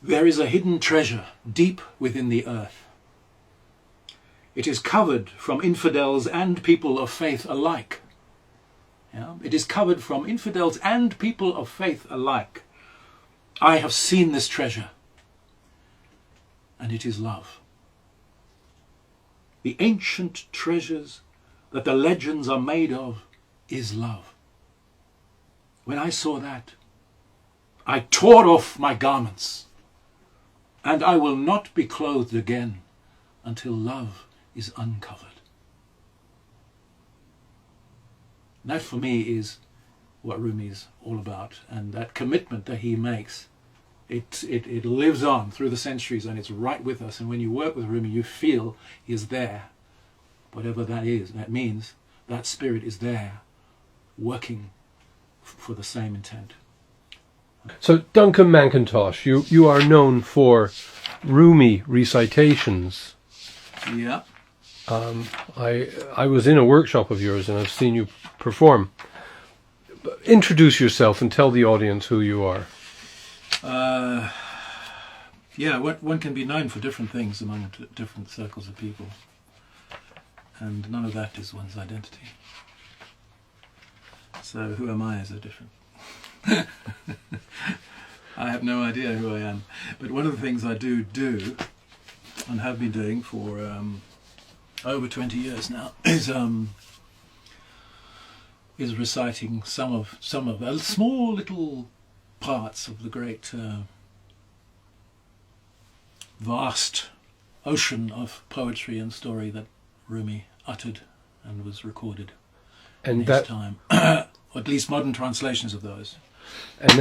There is a hidden treasure deep within the earth. It is covered from infidels and people of faith alike. Yeah? It is covered from infidels and people of faith alike. I have seen this treasure, and it is love. The ancient treasures that the legends are made of is love. When I saw that, I tore off my garments, and I will not be clothed again until love is uncovered. That for me is what Rumi is all about, and that commitment that he makes, it lives on through the centuries, and it's right with us. And when you work with Rumi, you feel he is there, whatever that is. That means that spirit is there, working for the same intent. So, Duncan McIntosh, you are known for Rumi recitations. Yeah. I was in a workshop of yours and I've seen you perform. Introduce yourself and tell the audience who you are. Yeah, one can be known for different things among different circles of people, and none of that is one's identity. So who am I as a different? I have no idea who I am, but one of the things I do and have been doing for over 20 years now is reciting some of the small little parts of the great vast ocean of poetry and story that Rumi uttered and was recorded in his time, or at least modern translations of those. And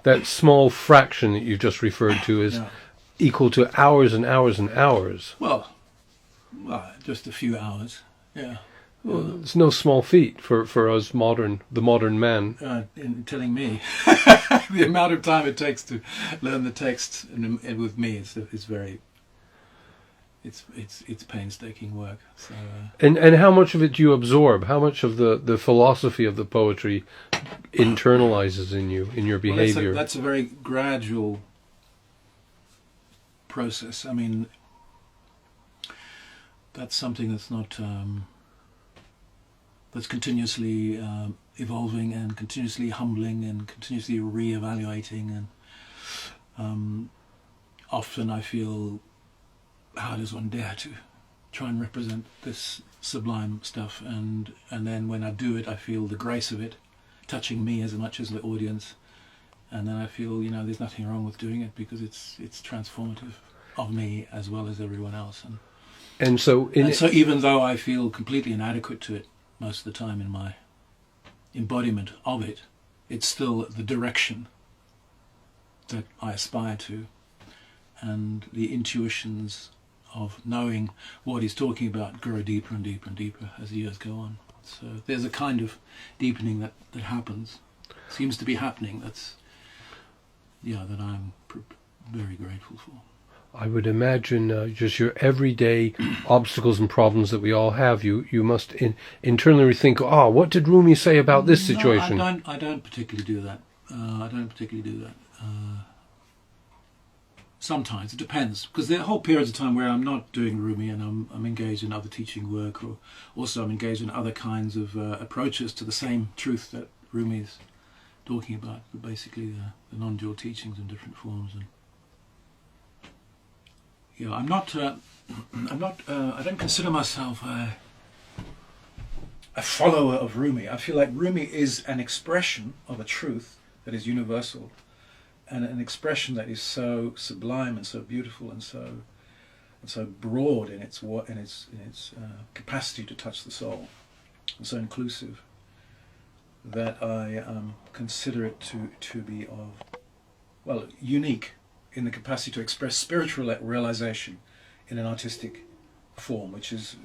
that small fraction that you just referred to is equal to hours and hours and hours. Well, just a few hours. Yeah. Well, it's no small feat for us the modern man. In telling me the amount of time it takes to learn the text, and with me, it's very. It's painstaking work. So, and how much of it do you absorb? How much of the philosophy of the poetry internalizes in you, in your behavior? Well, that's a very gradual process. I mean, that's something that's not that's continuously evolving and continuously humbling and continuously re-evaluating, and often I feel, how does one dare to try and represent this sublime stuff, and then when I do it, I feel the grace of it touching me as much as the audience, and then I feel, there's nothing wrong with doing it because it's transformative of me as well as everyone else, and so even though I feel completely inadequate to it most of the time in my embodiment of it, it's still the direction that I aspire to, and the intuitions of knowing what he's talking about grow deeper and deeper and deeper as the years go on. So there's a kind of deepening that happens, seems to be happening, that I'm very grateful for. I would imagine just your everyday obstacles and problems that we all have, you must internally think, what did Rumi say about this situation? No, I don't particularly do that. Sometimes it depends, because there are whole periods of time where I'm not doing Rumi and I'm engaged in other teaching work, or also I'm engaged in other kinds of approaches to the same truth that Rumi is talking about, but basically the non-dual teachings in different forms. And I'm not. I don't consider myself a follower of Rumi. I feel like Rumi is an expression of a truth that is universal, and an expression that is so sublime and so beautiful and so broad in its capacity to touch the soul, and so inclusive, that I consider it to be unique in the capacity to express spiritual realization in an artistic form, which is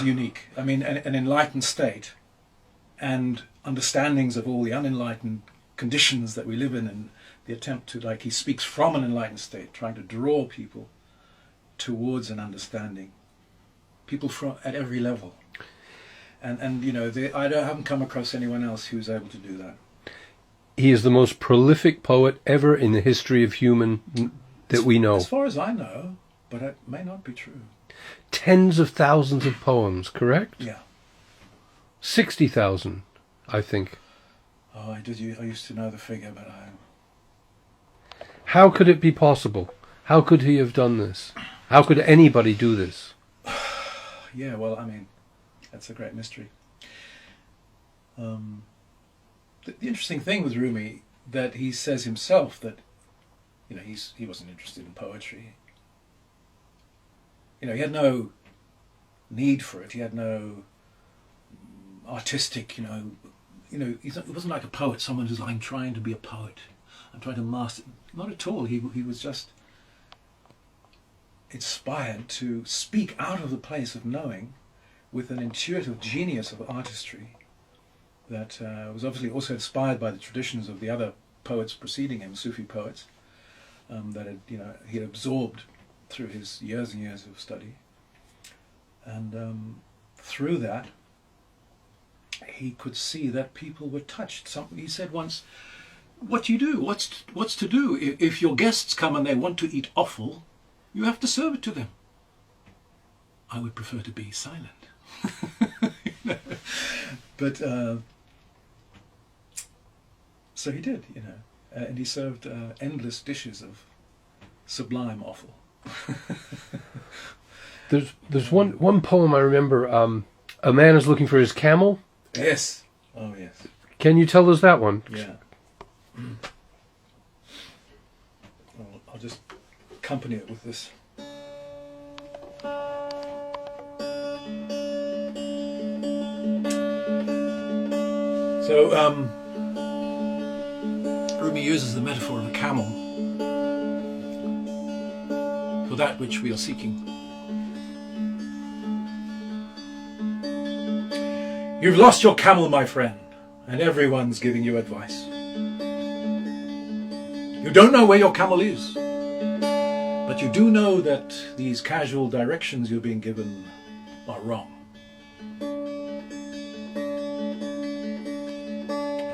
unique. I mean, an enlightened state and understandings of all the unenlightened conditions that we live in, and the attempt to, he speaks from an enlightened state, trying to draw people towards an understanding, people at every level. And I haven't come across anyone else who's able to do that. he is the most prolific poet ever in the history of human that we know. As far as I know, but it may not be true. Tens of thousands of poems, correct? Yeah. 60,000, I think. Oh, I used to know the figure, but I... How could it be possible? How could he have done this? How could anybody do this? Yeah, well, I mean, that's a great mystery. The interesting thing with Rumi, that he says himself that, you know, he wasn't interested in poetry. You know, he had no need for it. He had no artistic, he wasn't like a poet, someone who's like trying to be a poet. I'm trying to master. Not at all. He was just inspired to speak out of the place of knowing with an intuitive genius of artistry that was obviously also inspired by the traditions of the other poets preceding him, Sufi poets, that he had absorbed through his years and years of study. And through that, he could see that people were touched. He said once, what do you do? What's to do? If your guests come and they want to eat offal, you have to serve it to them. I would prefer to be silent. But so he did, and he served endless dishes of sublime offal. There's one poem I remember. A man is looking for his camel. Yes. Oh, yes. Can you tell us that one? Yeah. I'll just accompany it with this. So, Rumi uses the metaphor of a camel for that which we are seeking. You've lost your camel, my friend, and everyone's giving you advice. You don't know where your camel is, but you do know that these casual directions you're being given are wrong.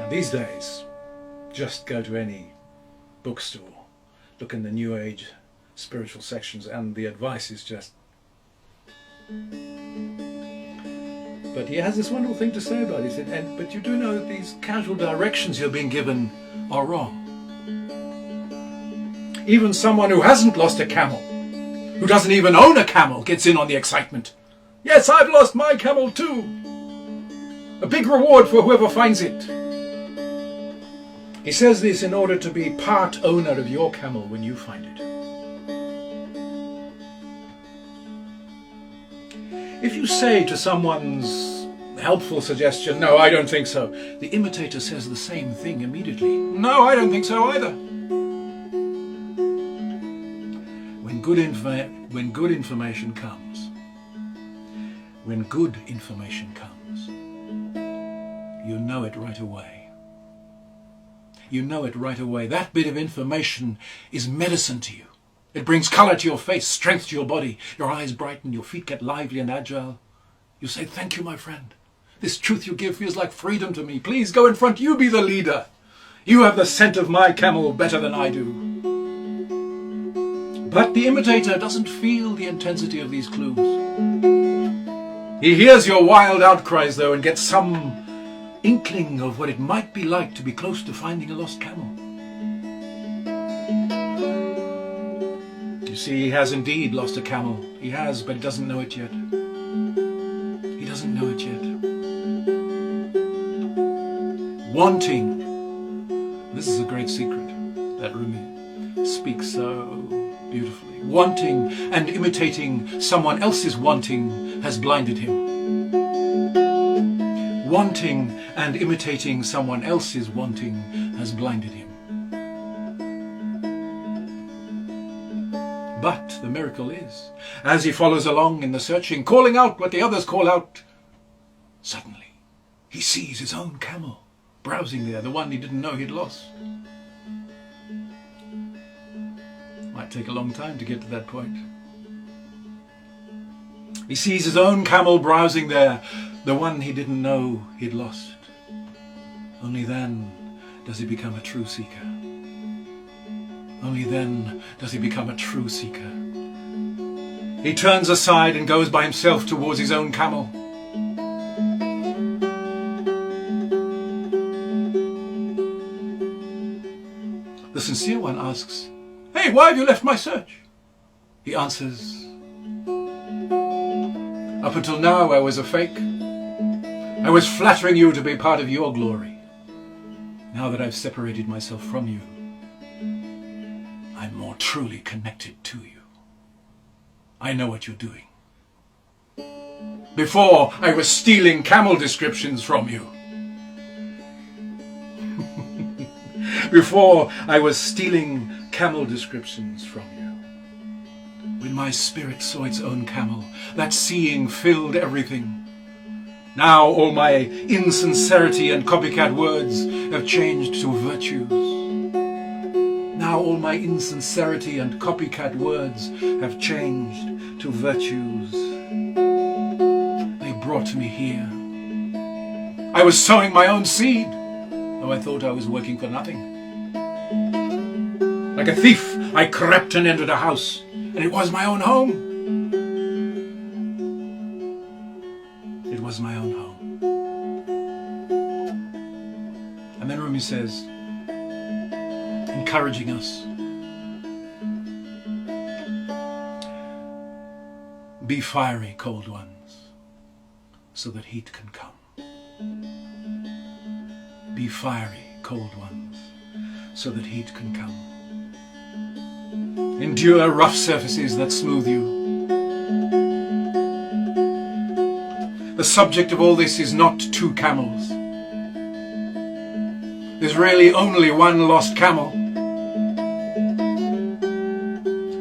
And these days, just go to any bookstore, look in the New Age spiritual sections, and the advice is just... But he has this wonderful thing to say about it. He said, but you do know that these casual directions you're being given are wrong. Even someone who hasn't lost a camel, who doesn't even own a camel, gets in on the excitement. Yes, I've lost my camel too. A big reward for whoever finds it. He says this in order to be part owner of your camel when you find it. If you say to someone's helpful suggestion, no, I don't think so, the imitator says the same thing immediately. No, I don't think so either. When good information comes, you know it right away. You know it right away. That bit of information is medicine to you. It brings colour to your face, strength to your body. Your eyes brighten, your feet get lively and agile. You say, thank you, my friend. This truth you give feels like freedom to me. Please go in front, you be the leader. You have the scent of my camel better than I do. But the imitator doesn't feel the intensity of these clues. He hears your wild outcries, though, and gets some inkling of what it might be like to be close to finding a lost camel. You see, he has indeed lost a camel. He has, but he doesn't know it yet. He doesn't know it yet. Wanting. This is a great secret that Rumi speaks so beautifully. Wanting and imitating someone else's wanting has blinded him. Wanting and imitating someone else's wanting has blinded him. But the miracle is, as he follows along in the searching, calling out what the others call out, suddenly he sees his own camel browsing there, the one he didn't know he'd lost. Might take a long time to get to that point. He sees his own camel browsing there, the one he didn't know he'd lost. Only then does he become a true seeker. Only then does he become a true seeker. He turns aside and goes by himself towards his own camel. The sincere one asks, "Hey, why have you left my search?" He answers, "Up until now I was a fake. I was flattering you to be part of your glory. Now that I've separated myself from you, I'm more truly connected to you. I know what you're doing. Before, I was stealing camel descriptions from you. Before, I was stealing camel descriptions from you. When my spirit saw its own camel, that seeing filled everything. Now all my insincerity and copycat words have changed to virtues. Now all my insincerity and copycat words have changed to virtues. They brought me here. I was sowing my own seed, though I thought I was working for nothing. Like a thief, I crept and entered a house, and it was my own home. It was my own home." And then Rumi says, encouraging us, "Be fiery, cold ones, so that heat can come. Be fiery, cold ones, so that heat can come. Endure rough surfaces that smooth you. The subject of all this is not two camels. There's really only one lost camel.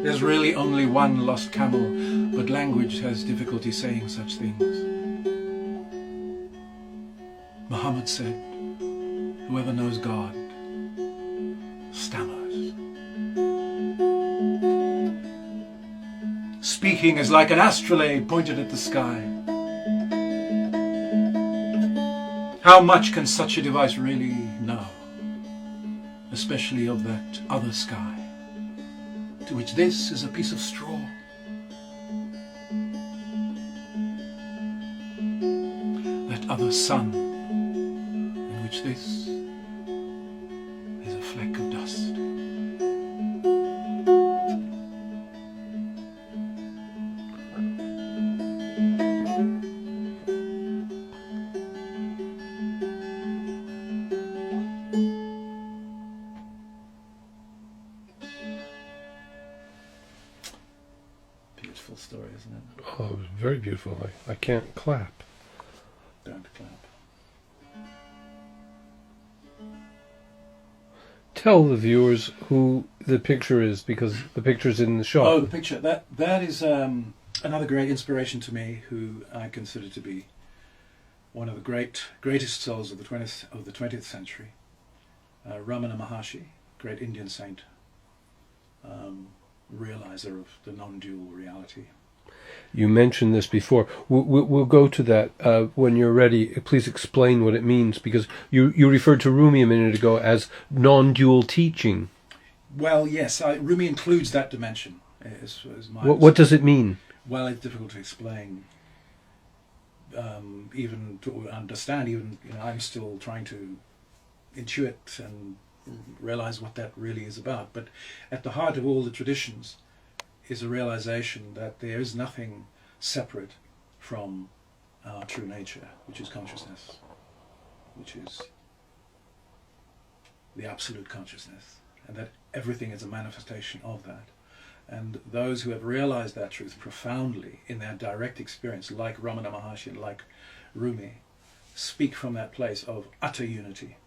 There's really only one lost camel, but language has difficulty saying such things. Muhammad said, whoever knows God stammers. Speaking is like an astrolabe pointed at the sky. How much can such a device really know, especially of that other sky, to which this is a piece of straw? That other sun, in which this is a fleck of dust. Beautiful story, isn't it? Oh, it was very beautiful. I can't clap. Don't clap. Tell the viewers who the picture is, because the picture's in the shop. Oh, the picture. That is another great inspiration to me, who I consider to be one of the greatest souls of the 20th century. Ramana Maharshi, great Indian saint, realizer of the non-dual reality. You mentioned this before. We'll go to that when you're ready. Please explain what it means, because you referred to Rumi a minute ago as non-dual teaching. Well, yes, Rumi includes that dimension. What does it mean? Well, it's difficult to explain, even to understand. Even I'm still trying to intuit and realize what that really is about. But at the heart of all the traditions is a realization that there is nothing separate from our true nature, which is consciousness, which is the absolute consciousness, and that everything is a manifestation of that. And those who have realized that truth profoundly in their direct experience, like Ramana Maharshi and like Rumi, speak from that place of utter unity,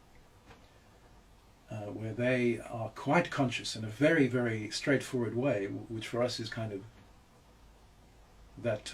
where they are quite conscious in a very, very straightforward way, which for us is kind of that